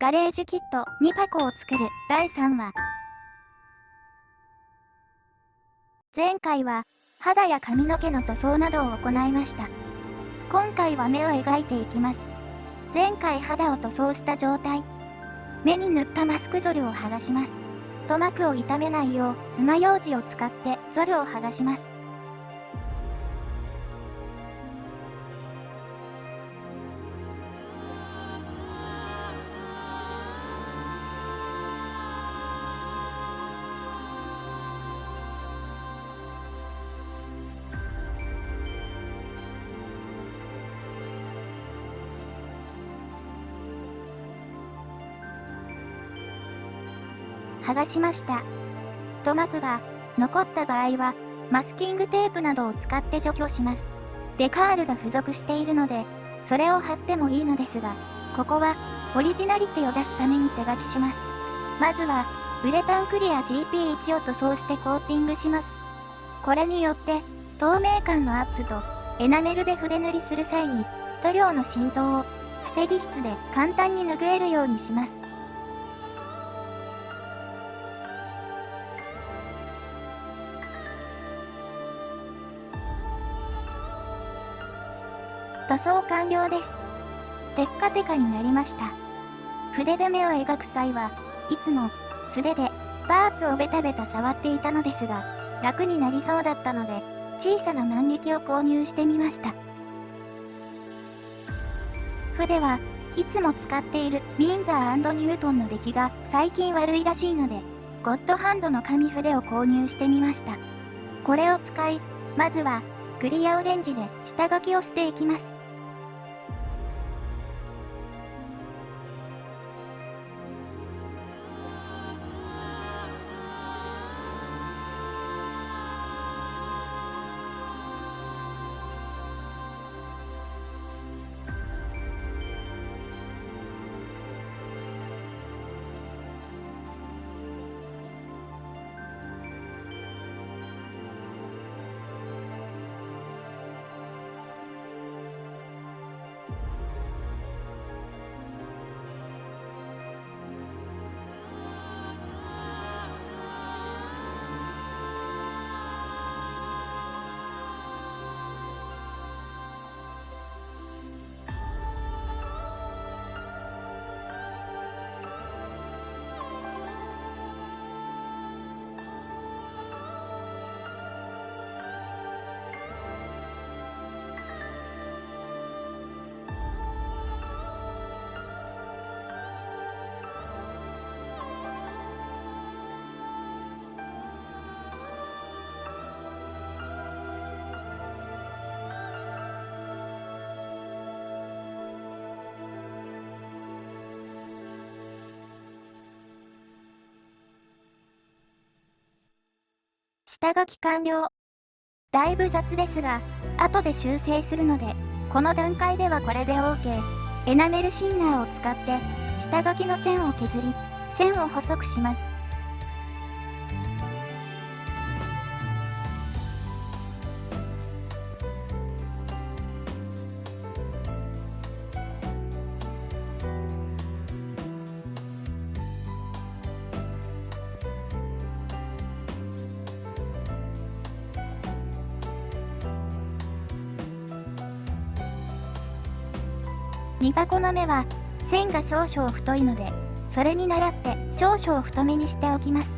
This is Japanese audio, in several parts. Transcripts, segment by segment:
ガレージキット2箱を作る第3話。前回は肌や髪の毛の塗装などを行いました。今回は目を描いていきます。前回肌を塗装した状態。目に塗ったマスクゾルを剥がします。塗膜を傷めないよう爪楊枝を使ってゾルを剥がします。剥がしました。塗膜が残った場合はマスキングテープなどを使って除去します。デカールが付属しているのでそれを貼ってもいいのですが、ここはオリジナリティを出すために手書きします。まずはウレタンクリア GP1 を塗装してコーティングします。これによって透明感のアップとエナメルで筆塗りする際に塗料の浸透を防ぎ質で簡単に拭えるようにします。塗装完了です。テッカテカになりました。筆で目を描く際はいつも素手でパーツをベタベタ触っていたのですが、楽になりそうだったので小さな万力を購入してみました。筆はいつも使っているウィンザー&ニュートンの出来が最近悪いらしいので、ゴッドハンドの紙筆を購入してみました。これを使い、まずはクリアオレンジで下書きをしていきます。下書き完了。だいぶ雑ですが、後で修正するので、この段階ではこれで OK。エナメルシンナーを使って、下書きの線を削り、線を細くします。2箱の目は線が少々太いので、それに倣って少々太めにしておきます。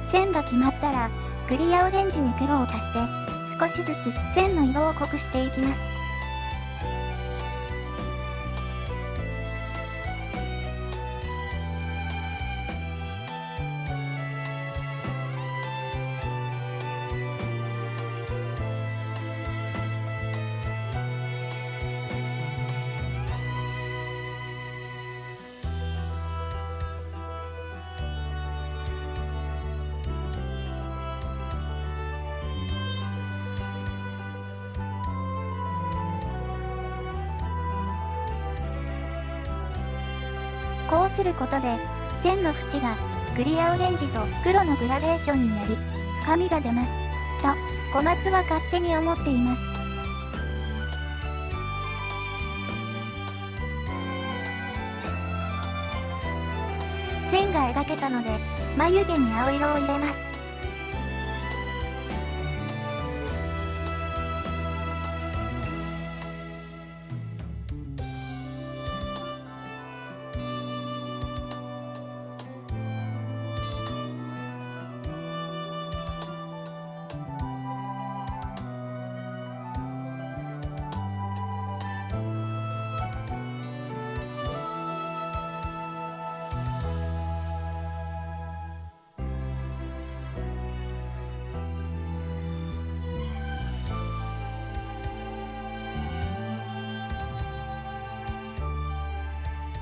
線が決まったら、クリアオレンジに黒を足して、少しずつ線の色を濃くしていきます。こうすることで、線の縁がクリアオレンジと黒のグラデーションになり、神が出ます。と、小松は勝手に思っています。線が描けたので、眉毛に青色を入れます。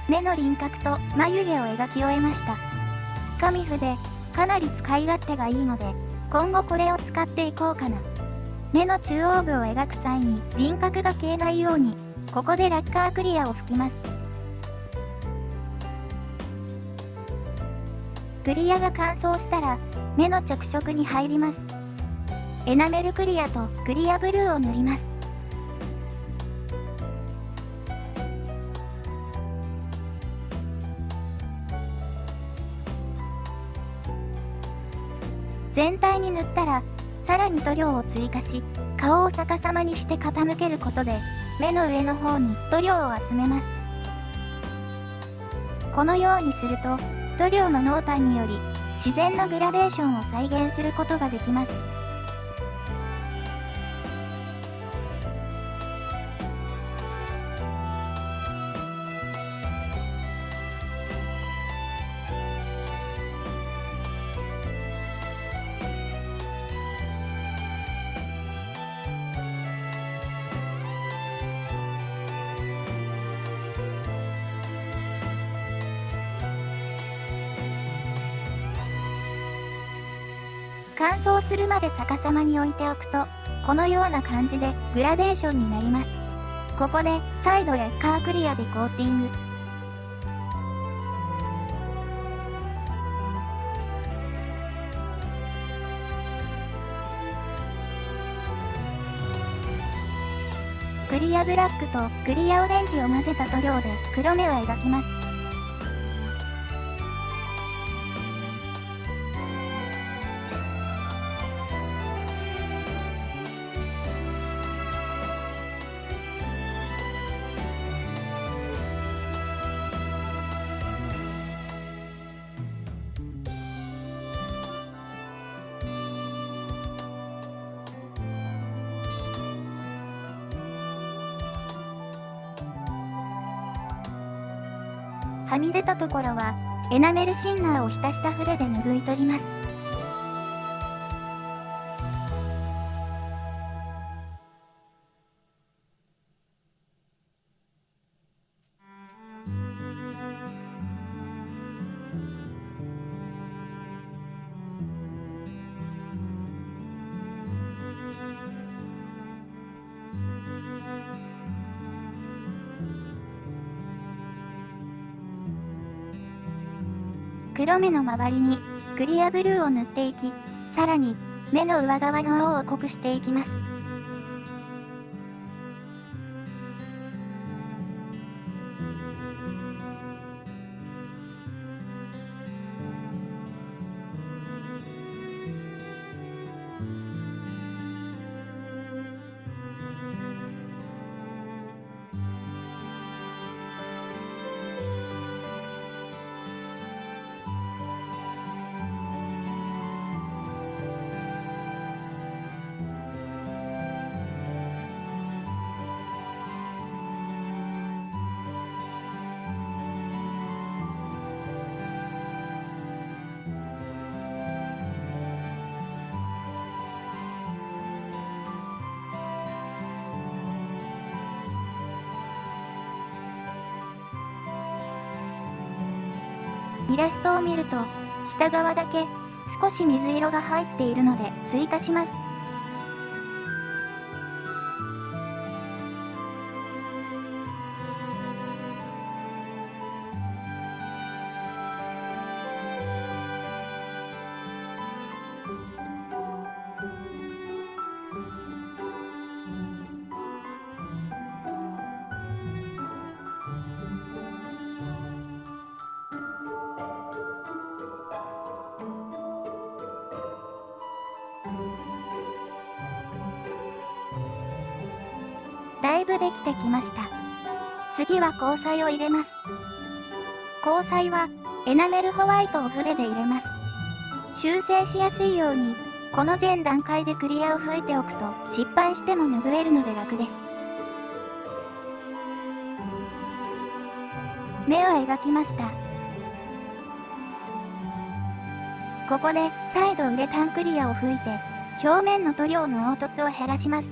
目の輪郭と眉毛を描き終えました。紙筆、かなり使い勝手がいいので、今後これを使っていこうかな。目の中央部を描く際に輪郭が消えないように、ここでラッカークリアを吹きます。クリアが乾燥したら、目の着色に入ります。エナメルクリアとクリアブルーを塗ります。全体に塗ったら、さらに塗料を追加し、顔を逆さまにして傾けることで、目の上の方に塗料を集めます。このようにすると、塗料の濃淡により、自然なグラデーションを再現することができます。乾燥するまで逆さまに置いておくと、このような感じでグラデーションになります。ここで再度レッカークリアでコーティング。クリアブラックとクリアオレンジを混ぜた塗料で黒目を描きます。はみ出たところは、エナメルシンナーを浸した筆で拭い取ります。黒目の周りにクリアブルーを塗っていき、さらに目の上側の青を濃くしていきます。イラストを見ると、下側だけ少し水色が入っているので追加します。ぶできてきました。次は交際を入れます。交際はエナメルホワイトを筆で入れます。修正しやすいように、この前段階でクリアを吹いておくと失敗しても拭えるので楽です。目を描きました。ここで再度ウレタンクリアを吹いて表面の塗料の凹凸を減らします。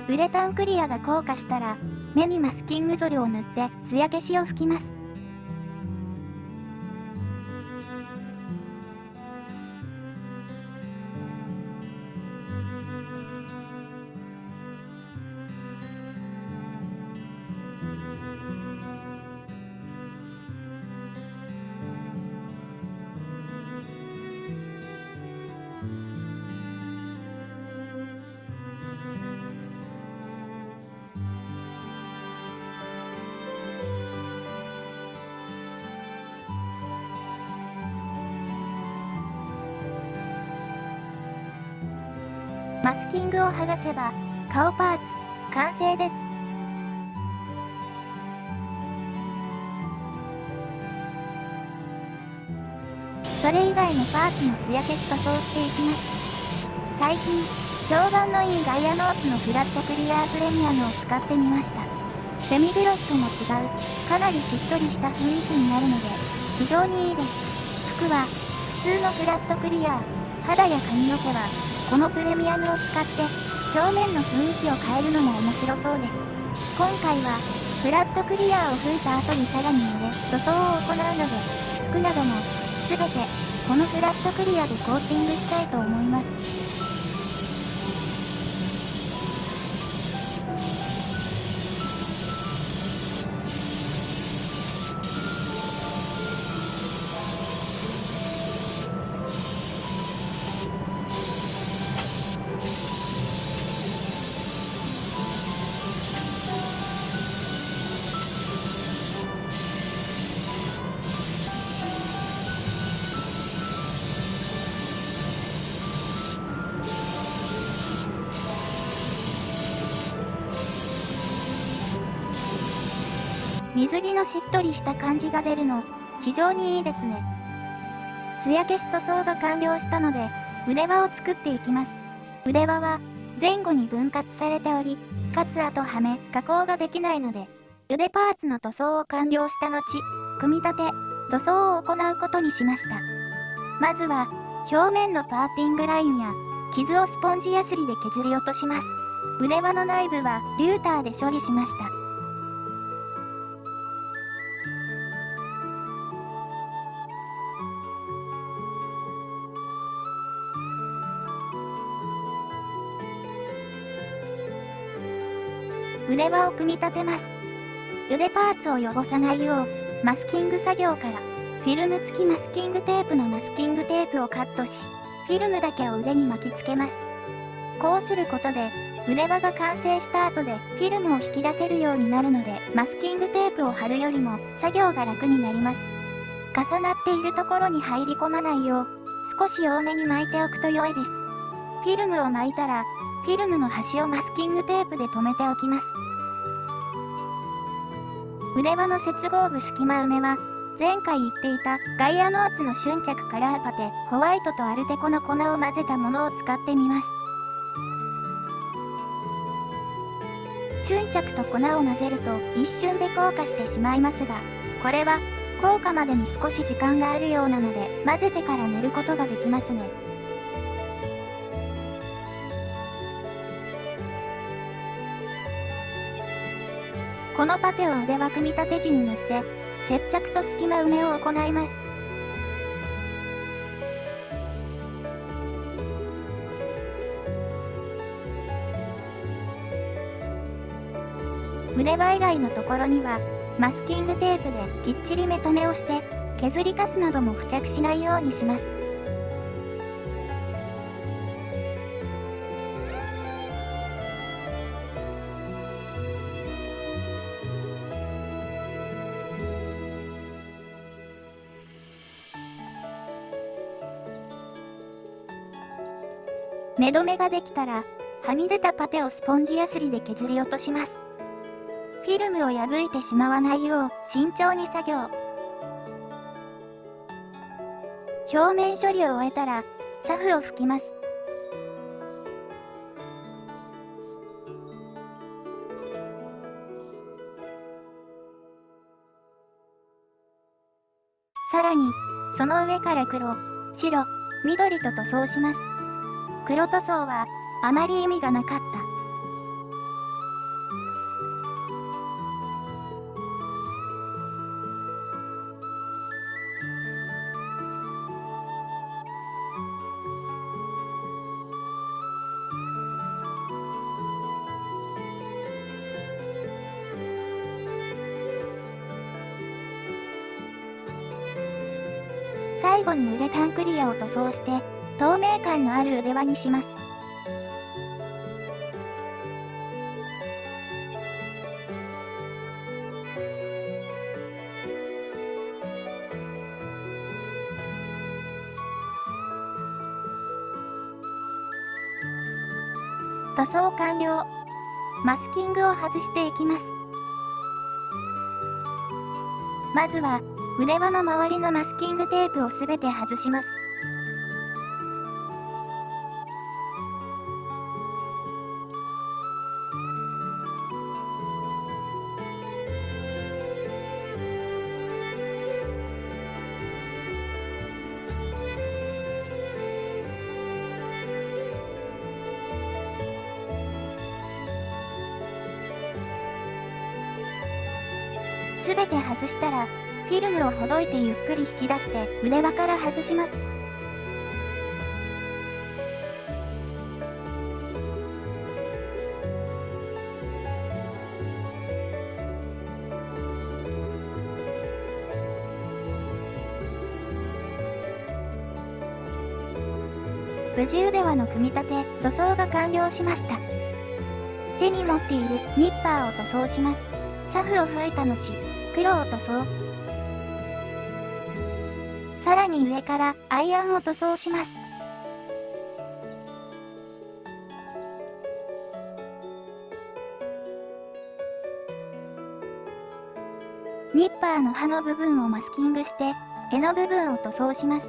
ウレタンクリアが硬化したら目にマスキング剤を塗って艶消しを吹きます。マスキングを剥がせば顔パーツ完成です。それ以外のパーツも艶消し塗装していきます。最近評判のいいガイアノーツのフラットクリアープレミアムを使ってみました。セミグロスとも違うかなりしっとりした雰囲気になるので非常にいいです。服は普通のフラットクリアー、肌や髪の毛はこのプレミアムを使って表面の雰囲気を変えるのも面白そうです。今回はフラットクリアーを吹いた後にさらに塗れ塗装を行うので服なども全てこのフラットクリアでコーティングしたいと思います。水着のしっとりした感じが出るの、非常にいいですね。艶消し塗装が完了したので、腕輪を作っていきます。腕輪は前後に分割されており、かつ後はめ、加工ができないので、腕パーツの塗装を完了した後、組み立て、塗装を行うことにしました。まずは、表面のパーティングラインや、傷をスポンジヤスリで削り落とします。腕輪の内部はリューターで処理しました。腕輪を組み立てます。腕パーツを汚さないよう、マスキング作業から、フィルム付きマスキングテープのマスキングテープをカットし、フィルムだけを腕に巻きつけます。こうすることで、腕輪が完成した後でフィルムを引き出せるようになるので、マスキングテープを貼るよりも作業が楽になります。重なっているところに入り込まないよう、少し多めに巻いておくと良いです。フィルムを巻いたら、フィルムの端をマスキングテープで留めておきます。腕輪の接合部隙間埋めは、前回言っていたガイアノーツの瞬着カラーパテ、ホワイトとアルテコの粉を混ぜたものを使ってみます。瞬着と粉を混ぜると一瞬で硬化してしまいますが、これは硬化までに少し時間があるようなので、混ぜてから塗ることができますね。このパテを腕輪組み立て地に塗って、接着と隙間埋めを行います。腕輪以外のところには、マスキングテープできっちり目留めをして、削りカスなども付着しないようにします。目止めができたら、はみ出たパテをスポンジヤスリで削り落とします。フィルムを破いてしまわないよう慎重に作業。表面処理を終えたら、サフを拭きます。さらに、その上から黒、白、緑と塗装します。黒塗装は、あまり意味がなかった。最後にウレタンクリアを塗装して、透明感のある腕輪にします。塗装完了。マスキングを外していきます。まずは、腕輪の周りのマスキングテープをすべて外します。すべて外したら、フィルムをほどいてゆっくり引き出して腕輪から外します。無事腕輪の組み立て、塗装が完了しました。手に持っているニッパーを塗装します。サフを吹いた後、黒を塗装。さらに上からアイアンを塗装します。ニッパーの刃の部分をマスキングして、柄の部分を塗装します。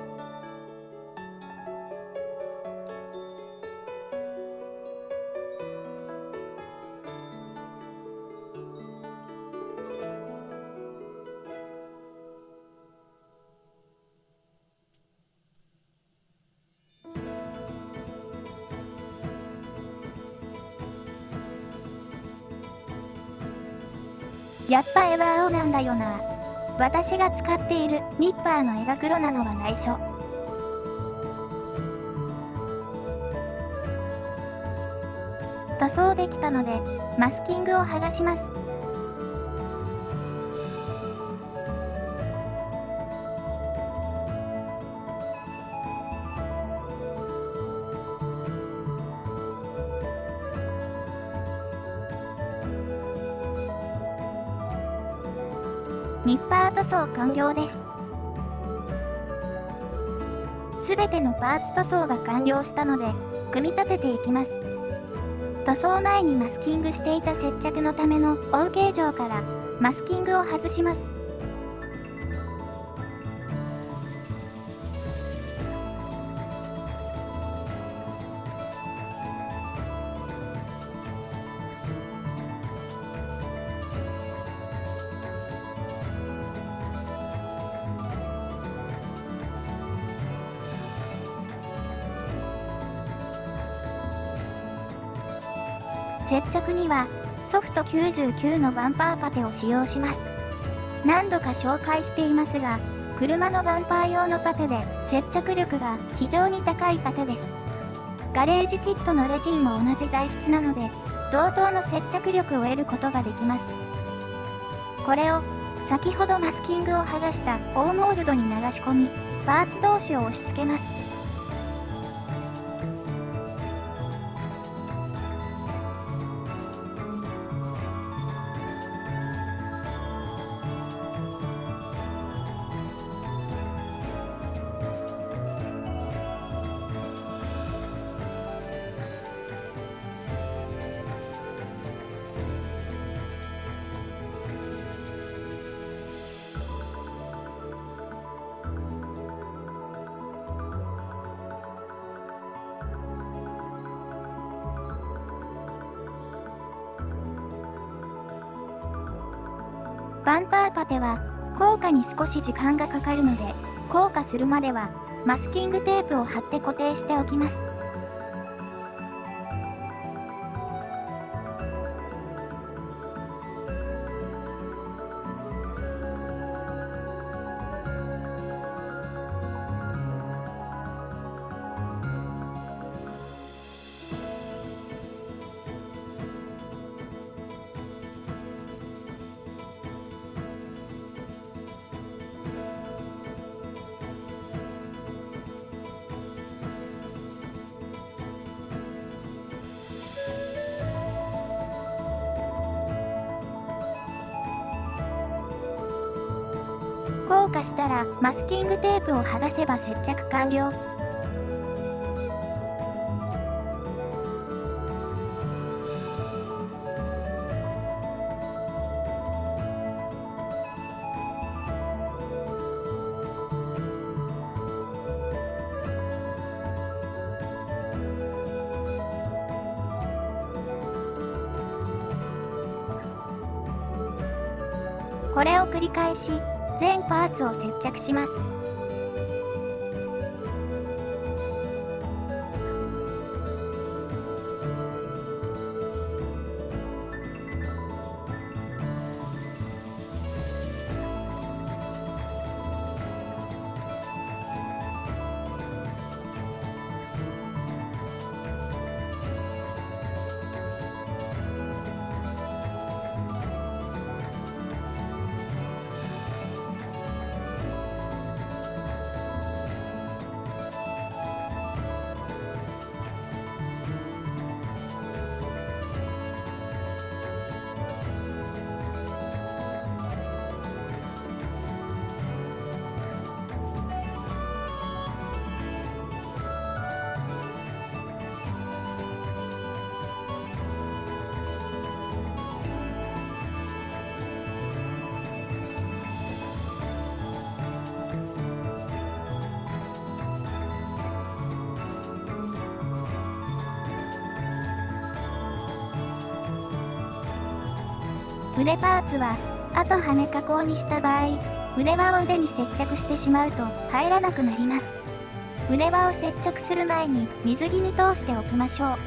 やっぱ絵は青なんだよな。私が使っているニッパーの絵が黒なのは内緒。塗装できたので、マスキングを剥がします。ニッパー塗装完了です。すべてのパーツ塗装が完了したので、組み立てていきます。塗装前にマスキングしていた接着のためのOK形状からマスキングを外します。接着にはソフト99のバンパーパテを使用します。何度か紹介していますが、車のバンパー用のパテで接着力が非常に高いパテです。ガレージキットのレジンも同じ材質なので、同等の接着力を得ることができます。これを先ほどマスキングを剥がした大モールドに流し込み、パーツ同士を押し付けます。バンパーパテは硬化に少し時間がかかるので、硬化するまではマスキングテープを貼って固定しておきます。硬化したらマスキングテープを剥がせば接着完了。これを繰り返し、全パーツを接着します。腕パーツは、後はめ加工にした場合、腕輪を腕に接着してしまうと入らなくなります。腕輪を接着する前に水着に通しておきましょう。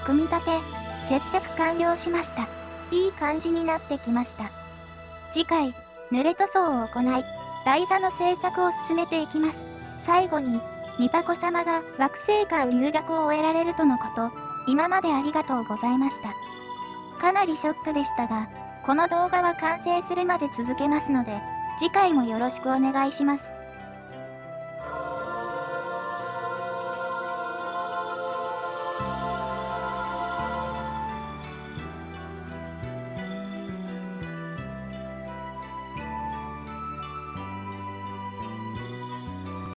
組み立て、接着完了しました。いい感じになってきました。次回、濡れ塗装を行い、台座の製作を進めていきます。最後に、ミパコ様が惑星間留学を終えられるとのこと、今までありがとうございました。かなりショックでしたが、この動画は完成するまで続けますので、次回もよろしくお願いします。